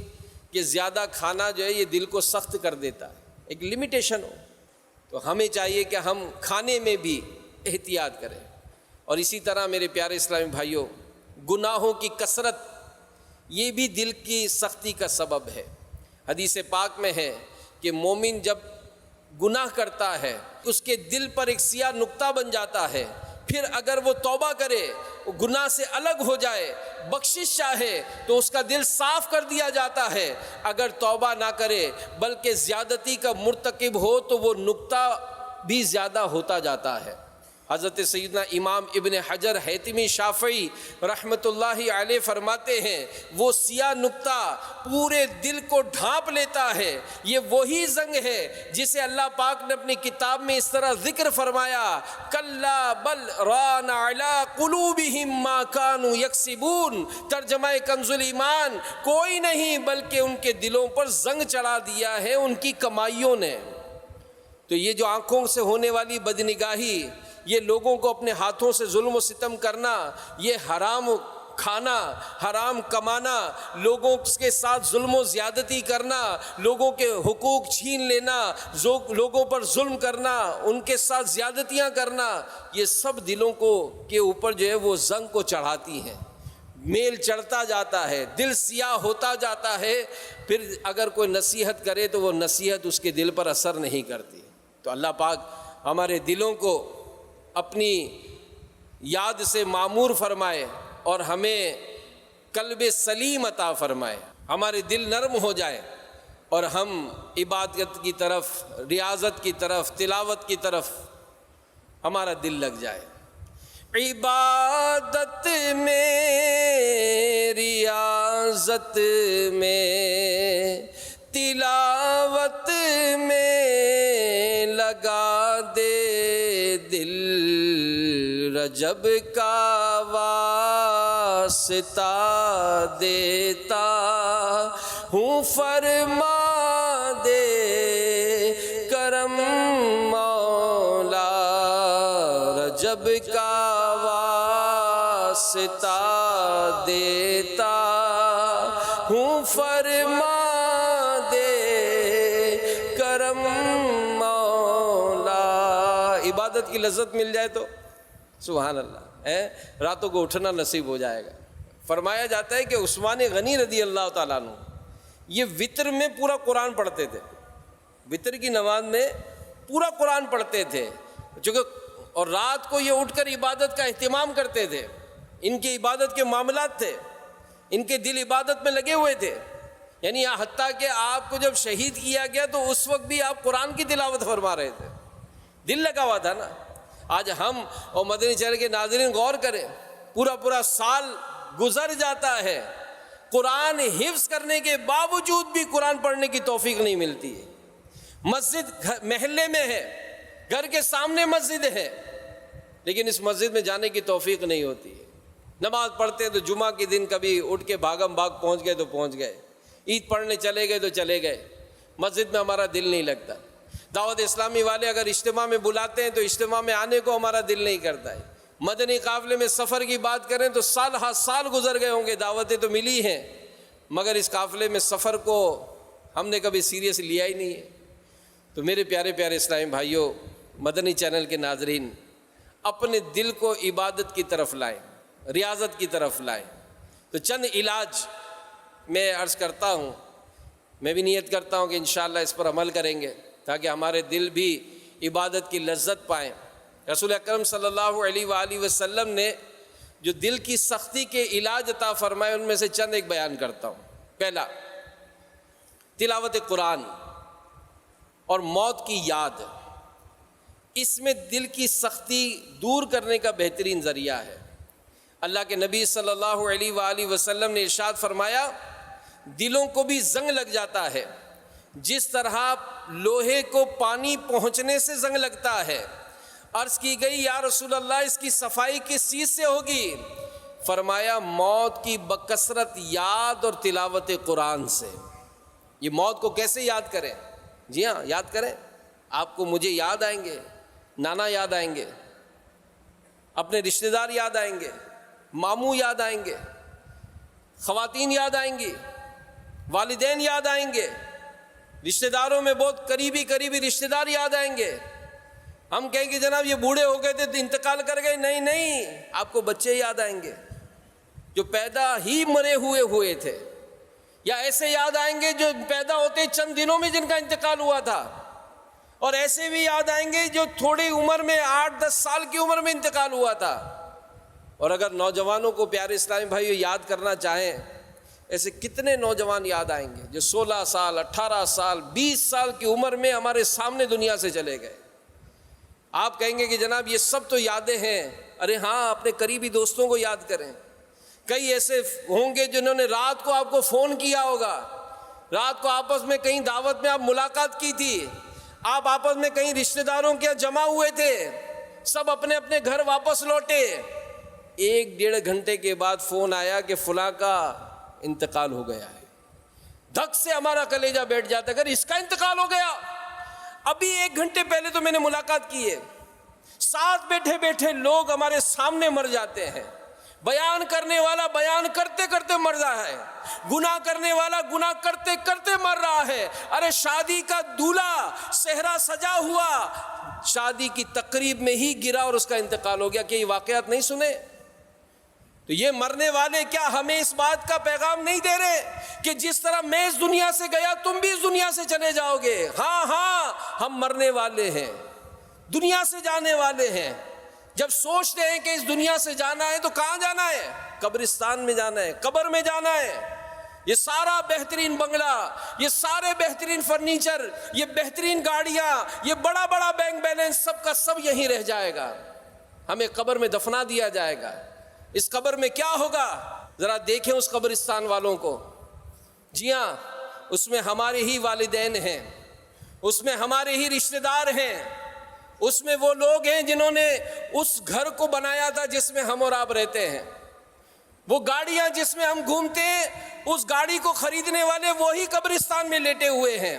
کہ زیادہ کھانا جو ہے یہ دل کو سخت کر دیتا ہے، ایک لمیٹیشن ہو۔ تو ہمیں چاہیے کہ ہم کھانے میں بھی احتیاط کریں۔ اور اسی طرح میرے پیارے اسلامی بھائیوں، گناہوں کی کثرت یہ بھی دل کی سختی کا سبب ہے۔ حدیث پاک میں ہے کہ مومن جب گناہ کرتا ہے اس کے دل پر ایک سیاہ نقطہ بن جاتا ہے، پھر اگر وہ توبہ کرے، وہ گناہ سے الگ ہو جائے، بخشش چاہے تو اس کا دل صاف کر دیا جاتا ہے۔ اگر توبہ نہ کرے بلکہ زیادتی کا مرتکب ہو تو وہ نقطہ بھی زیادہ ہوتا جاتا ہے۔ حضرت سیدنا امام ابن حجر حیتمی شافعی رحمۃ اللہ علیہ فرماتے ہیں وہ سیاہ نقطہ پورے دل کو ڈھانپ لیتا ہے، یہ وہی زنگ ہے جسے اللہ پاک نے اپنی کتاب میں اس طرح ذکر فرمایا، کلا بل ران علی قلوبہم ما کانوا یکسبون۔ ترجمہ کنز الایمان، کوئی نہیں بلکہ ان کے دلوں پر زنگ چڑھا دیا ہے ان کی کمائیوں نے۔ تو یہ جو آنکھوں سے ہونے والی بدنگاہی، یہ لوگوں کو اپنے ہاتھوں سے ظلم و ستم کرنا، یہ حرام کھانا، حرام کمانا، لوگوں کے ساتھ ظلم و زیادتی کرنا، لوگوں کے حقوق چھین لینا، لوگوں پر ظلم کرنا، ان کے ساتھ زیادتیاں کرنا، یہ سب دلوں کو کے اوپر جو ہے وہ زنگ کو چڑھاتی ہیں، میل چڑھتا جاتا ہے، دل سیاہ ہوتا جاتا ہے، پھر اگر کوئی نصیحت کرے تو وہ نصیحت اس کے دل پر اثر نہیں کرتی۔ تو اللہ پاک ہمارے دلوں کو اپنی یاد سے معمور فرمائے اور ہمیں قلب سلیم عطا فرمائے، ہمارے دل نرم ہو جائے اور ہم عبادت کی طرف، ریاضت کی طرف، تلاوت کی طرف ہمارا دل لگ جائے۔ عبادت میں، ریاضت میں، تلاوت میں لگا دے دل، رجب کا واسطہ دیتا ہوں، فرما دے کرم مولا، رجب کا واسطہ دیتا ہوں، فرما دے کرم مولا۔ عبادت کی لذت مل جائے تو سبحان اللہ، راتوں کو اٹھنا نصیب ہو جائے گا۔ فرمایا جاتا ہے کہ عثمان غنی رضی اللہ تعالیٰ عنہ یہ وتر میں پورا قرآن پڑھتے تھے، وتر کی نماز میں پورا قرآن پڑھتے تھے، چونکہ اور رات کو یہ اٹھ کر عبادت کا اہتمام کرتے تھے، ان کی عبادت کے معاملات تھے، ان کے دل عبادت میں لگے ہوئے تھے، یعنی حتیٰ کہ آپ کو جب شہید کیا گیا تو اس وقت بھی آپ قرآن کی تلاوت فرما رہے تھے، دل لگا ہوا تھا نا۔ آج ہم اور مدنی چینل کے ناظرین غور کریں، پورا سال گزر جاتا ہے، قرآن حفظ کرنے کے باوجود بھی قرآن پڑھنے کی توفیق نہیں ملتی ہے۔ مسجد محلے میں ہے، گھر کے سامنے مسجد ہے، لیکن اس مسجد میں جانے کی توفیق نہیں ہوتی ہے۔ نماز پڑھتے تو جمعہ کے دن کبھی اٹھ کے بھاگم بھاگ پہنچ گئے تو پہنچ گئے، عید پڑھنے چلے گئے تو چلے گئے، مسجد میں ہمارا دل نہیں لگتا۔ دعوت اسلامی والے اگر اجتماع میں بلاتے ہیں تو اجتماع میں آنے کو ہمارا دل نہیں کرتا ہے۔ مدنی قافلے میں سفر کی بات کریں تو سال ہر سال گزر گئے ہوں گے، دعوتیں تو ملی ہیں، مگر اس قافلے میں سفر کو ہم نے کبھی سیریس لیا ہی نہیں ہے۔ تو میرے پیارے پیارے اسلامی بھائیوں، مدنی چینل کے ناظرین، اپنے دل کو عبادت کی طرف لائیں، ریاضت کی طرف لائیں۔ تو چند علاج میں عرض کرتا ہوں، میں بھی نیت کرتا ہوں کہ انشاءاللہ اس پر عمل کریں گے تاکہ ہمارے دل بھی عبادت کی لذت پائیں۔ رسول اکرم صلی اللہ علیہ وآلہ وسلم نے جو دل کی سختی کے علاج عطا فرمائے ان میں سے چند ایک بیان کرتا ہوں۔ پہلا، تلاوت قرآن اور موت کی یاد، اس میں دل کی سختی دور کرنے کا بہترین ذریعہ ہے۔ اللہ کے نبی صلی اللہ علیہ وآلہ وسلم نے ارشاد فرمایا، دلوں کو بھی زنگ لگ جاتا ہے جس طرح لوہے کو پانی پہنچنے سے زنگ لگتا ہے۔ عرض کی گئی، یا رسول اللہ اس کی صفائی کس چیز سے ہوگی؟ فرمایا، موت کی بکثرت یاد اور تلاوت قرآن سے۔ یہ موت کو کیسے یاد کریں؟ جی ہاں، یاد کریں، آپ کو مجھے یاد آئیں گے، نانا یاد آئیں گے، اپنے رشتہ دار یاد آئیں گے، ماموں یاد آئیں گے، خواتین یاد آئیں گی، والدین یاد آئیں گے، رشتہ داروں میں بہت قریبی رشتہ دار یاد آئیں گے۔ ہم کہیں گے جناب یہ بوڑھے ہو گئے تھے تو انتقال کر گئے، نہیں، آپ کو بچے یاد آئیں گے جو پیدا ہی مرے ہوئے تھے، یا ایسے یاد آئیں گے جو پیدا ہوتے چند دنوں میں جن کا انتقال ہوا تھا، اور ایسے بھی یاد آئیں گے جو تھوڑی عمر میں 8-10 سال کی عمر میں انتقال ہوا تھا۔ اور اگر نوجوانوں کو پیارے اسلامی بھائیو یاد کرنا چاہیں، ایسے کتنے نوجوان یاد آئیں گے جو 16 سال 18 سال 20 سال کی عمر میں ہمارے سامنے دنیا سے چلے گئے۔ آپ کہیں گے کہ جناب یہ سب تو یادیں ہیں، ارے ہاں، اپنے قریبی دوستوں کو یاد کریں۔ کئی ایسے ہوں گے جنہوں نے رات کو آپ کو فون کیا ہوگا، رات کو آپس میں کہیں دعوت میں آپ ملاقات کی تھی، آپ آپس میں کہیں رشتہ داروں کے جمع ہوئے تھے، سب اپنے اپنے گھر واپس لوٹے، 1-1.5 گھنٹے کے بعد فون آیا کہ فلاں کا انتقال ہو گیا ہے۔ دھک سے ہمارا کلیجہ بیٹھ جاتا ہے، اگر اس کا انتقال ہو گیا، ابھی 1 گھنٹے پہلے تو میں نے ملاقات کی ہے، ساتھ بیٹھے بیٹھے لوگ ہمارے سامنے مر جاتے ہیں، بیان کرنے والا بیان کرتے کرتے مر رہا ہے، گناہ کرنے والا گناہ کرتے کرتے مر رہا ہے۔ ارے شادی کا دولہا صحرا سجا ہوا شادی کی تقریب میں ہی گرا اور اس کا انتقال ہو گیا۔ کہ یہ واقعات نہیں سنے؟ تو یہ مرنے والے کیا ہمیں اس بات کا پیغام نہیں دے رہے کہ جس طرح میں اس دنیا سے گیا تم بھی اس دنیا سے چلے جاؤ گے؟ ہاں ہاں، ہم مرنے والے ہیں، دنیا سے جانے والے ہیں۔ جب سوچتے ہیں کہ اس دنیا سے جانا ہے تو کہاں جانا ہے؟ قبرستان میں جانا ہے، قبر میں جانا ہے۔ یہ سارا بہترین بنگلہ، یہ سارے بہترین فرنیچر، یہ بہترین گاڑیاں، یہ بڑا بڑا بینک بیلنس، سب کا سب یہیں رہ جائے گا، ہمیں قبر میں دفنا دیا جائے گا۔ اس قبر میں کیا ہوگا؟ ذرا دیکھیں اس قبرستان والوں کو۔ جی ہاں، اس میں ہمارے ہی والدین ہیں، اس میں ہمارے ہی رشتہ دار ہیں، اس میں وہ لوگ ہیں جنہوں نے اس گھر کو بنایا تھا جس میں ہم اور آپ رہتے ہیں، وہ گاڑیاں جس میں ہم گھومتے ہیں، اس گاڑی کو خریدنے والے وہی قبرستان میں لیٹے ہوئے ہیں۔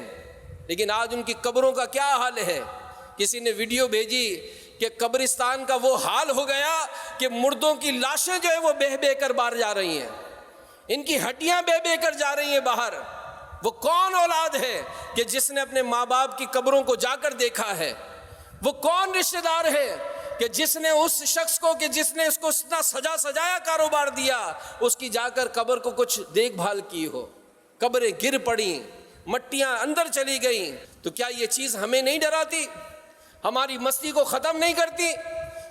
لیکن آج ان کی قبروں کا کیا حال ہے؟ کسی نے ویڈیو بھیجی کہ قبرستان کا وہ حال ہو گیا کہ مردوں کی لاشیں جو ہے وہ بہہ بہہ کر باہر جا رہی ہیں، ان کی ہڈیاں بہہ بہہ کر جا رہی ہیں باہر۔ وہ کون اولاد ہے کہ جس نے اپنے ماں باپ کی قبروں کو جا کر دیکھا ہے؟ وہ کون رشتہ دار ہے کہ جس نے اس شخص کو، کہ جس نے اس کو اتنا سجایا کاروبار دیا، اس کی جا کر قبر کو کچھ دیکھ بھال کی ہو؟ قبریں گر پڑیں، مٹیاں اندر چلی گئیں، تو کیا یہ چیز ہمیں نہیں ڈراتی، ہماری مستی کو ختم نہیں کرتی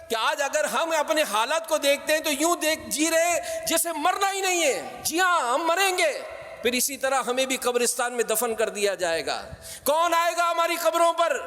کہ آج اگر ہم اپنے حالات کو دیکھتے ہیں تو یوں جی رہے جیسے مرنا ہی نہیں ہے؟ جی ہاں، ہم مریں گے، پھر اسی طرح ہمیں بھی قبرستان میں دفن کر دیا جائے گا۔ کون آئے گا ہماری قبروں پر؟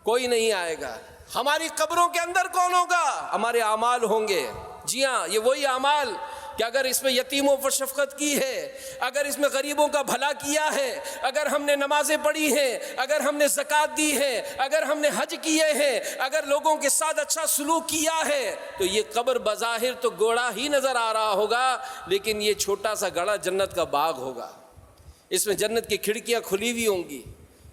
کوئی نہیں آئے گا۔ ہماری قبروں کے اندر کون ہوگا؟ ہمارے اعمال ہوں گے۔ جی ہاں، یہ وہی اعمال کہ اگر اس میں یتیموں پر شفقت کی ہے، اگر اس میں غریبوں کا بھلا کیا ہے، اگر ہم نے نمازیں پڑھی ہیں، اگر ہم نے زکوٰۃ دی ہے، اگر ہم نے حج کیے ہیں، اگر لوگوں کے ساتھ اچھا سلوک کیا ہے، تو یہ قبر بظاہر تو گوڑا ہی نظر آ رہا ہوگا، لیکن یہ چھوٹا سا گڑھا جنت کا باغ ہوگا۔ اس میں جنت کی کھڑکیاں کھلی ہوئی ہوں گی،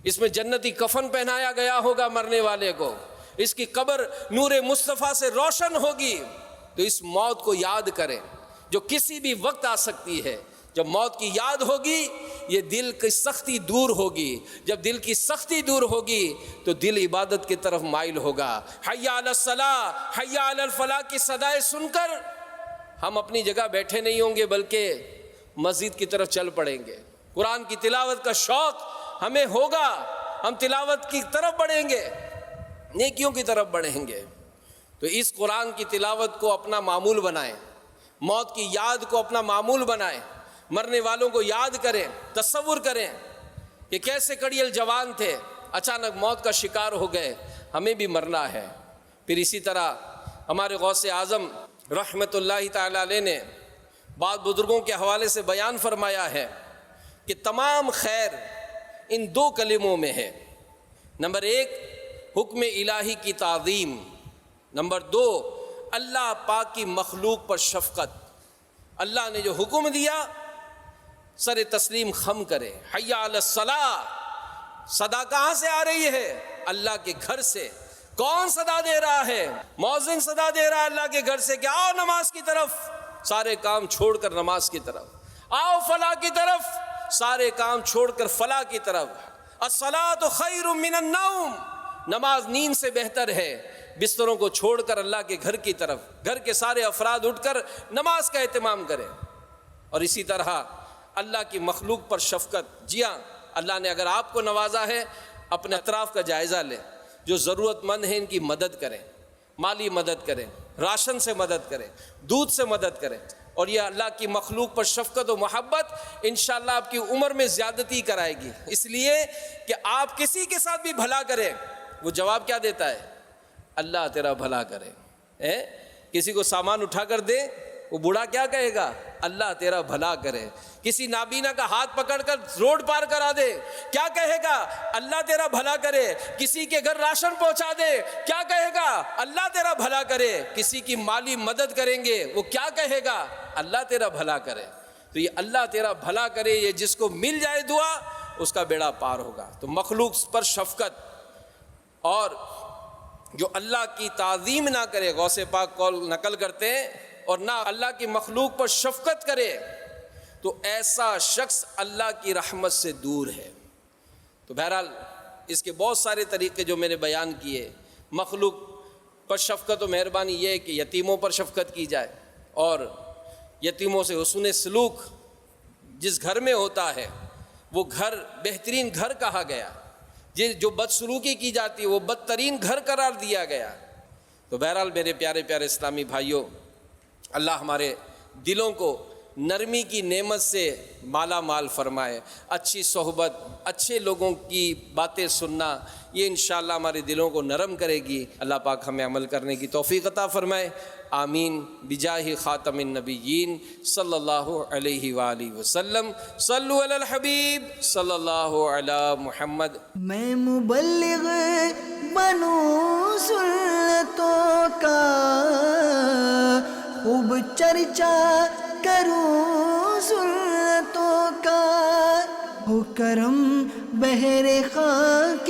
اس میں جنتی کفن پہنایا گیا ہوگا مرنے والے کو، اس کی قبر نور مصطفیٰ سے روشن ہوگی۔ تو اس موت کو یاد کریں جو کسی بھی وقت آ سکتی ہے۔ جب موت کی یاد ہوگی، یہ دل کی سختی دور ہوگی۔ جب دل کی سختی دور ہوگی تو دل عبادت کی طرف مائل ہوگا۔ حی علی الصلاۃ، حی علی الفلاح کی صدائیں سن کر ہم اپنی جگہ بیٹھے نہیں ہوں گے، بلکہ مسجد کی طرف چل پڑیں گے۔ قرآن کی تلاوت کا شوق ہمیں ہوگا، ہم تلاوت کی طرف بڑھیں گے، نیکیوں کی طرف بڑھیں گے۔ تو اس قرآن کی تلاوت کو اپنا معمول بنائیں، موت کی یاد کو اپنا معمول بنائیں، مرنے والوں کو یاد کریں، تصور کریں کہ کیسے کڑیل جوان تھے، اچانک موت کا شکار ہو گئے، ہمیں بھی مرنا ہے۔ پھر اسی طرح ہمارے غوث اعظم رحمۃ اللہ تعالی علیہ نے بعض بزرگوں کے حوالے سے بیان فرمایا ہے کہ تمام خیر ان 2 کلموں میں ہے۔ نمبر 1 حکم الہی کی تعظیم، نمبر 2 اللہ پاک کی مخلوق پر شفقت۔ اللہ نے جو حکم دیا سر تسلیم خم کرے۔ حی علی الصلاۃ، صدا کہاں سے آ رہی ہے؟ اللہ کے گھر سے۔ کون صدا دے رہا ہے؟ مؤذن صدا دے رہا ہے اللہ کے گھر سے کہ آؤ نماز کی طرف، سارے کام چھوڑ کر نماز کی طرف، آؤ فلاح کی طرف، سارے کام چھوڑ کر فلاح کی طرف۔ الصلاۃ خیر من النوم، نماز نیند سے بہتر ہے۔ بستروں کو چھوڑ کر اللہ کے گھر کی طرف، گھر کے سارے افراد اٹھ کر نماز کا اہتمام کریں۔ اور اسی طرح اللہ کی مخلوق پر شفقت۔ جی ہاں، اللہ نے اگر آپ کو نوازا ہے، اپنے اطراف کا جائزہ لیں، جو ضرورت مند ہیں ان کی مدد کریں، مالی مدد کریں، راشن سے مدد کریں، دودھ سے مدد کریں۔ اور یہ اللہ کی مخلوق پر شفقت و محبت انشاءاللہ آپ کی عمر میں زیادتی کرائے گی، اس لیے کہ آپ کسی کے ساتھ بھی بھلا کریں، وہ جواب کیا دیتا ہے؟ اللہ تیرا بھلا کرے۔ کسی کو سامان اٹھا کر دے، وہ بوڑھا کیا کہے گا؟ اللہ تیرا بھلا کرے۔ کسی نابینا کا ہاتھ پکڑ کر روڈ پار کرا دے، کیا کہے گا؟ اللہ تیرا بھلا کرے۔ کسی کے گھر راشن پہنچا دے، کیا کہے گا؟ اللہ تیرا بھلا کرے۔ کسی کی مالی مدد کریں گے، وہ کیا کہے گا؟ اللہ تیرا بھلا کرے۔ تو یہ اللہ تیرا بھلا کرے، یہ جس کو مل جائے دعا، اس کا بیڑا پار ہوگا۔ تو مخلوق پر شفقت، اور جو اللہ کی تعظیم نہ کرے، غوث پاک قول نقل کرتے ہیں، اور نہ اللہ کی مخلوق پر شفقت کرے، تو ایسا شخص اللہ کی رحمت سے دور ہے۔ تو بہرحال اس کے بہت سارے طریقے جو میں نے بیان کیے۔ مخلوق پر شفقت و مہربانی یہ ہے کہ یتیموں پر شفقت کی جائے، اور یتیموں سے حسن سلوک جس گھر میں ہوتا ہے وہ گھر بہترین گھر کہا گیا، جو بدسلوکی کی جاتی ہے وہ بدترین گھر قرار دیا گیا۔ تو بہرحال میرے پیارے پیارے اسلامی بھائیوں، اللہ ہمارے دلوں کو نرمی کی نعمت سے مالا مال فرمائے۔ اچھی صحبت، اچھے لوگوں کی باتیں سننا، یہ انشاءاللہ ہمارے دلوں کو نرم کرے گی۔ اللہ پاک ہمیں عمل کرنے کی توفیق عطا فرمائے، آمین، بجاہ خاتم النبیین صلی اللہ علیہ وآلہ وسلم۔ صلو علی الحبیب صلی اللہ علی محمد۔ میں مبلغ بنوں سنتوں کا، خوب چرچا کروں سنتوں کا، ہو کرم بہر خاک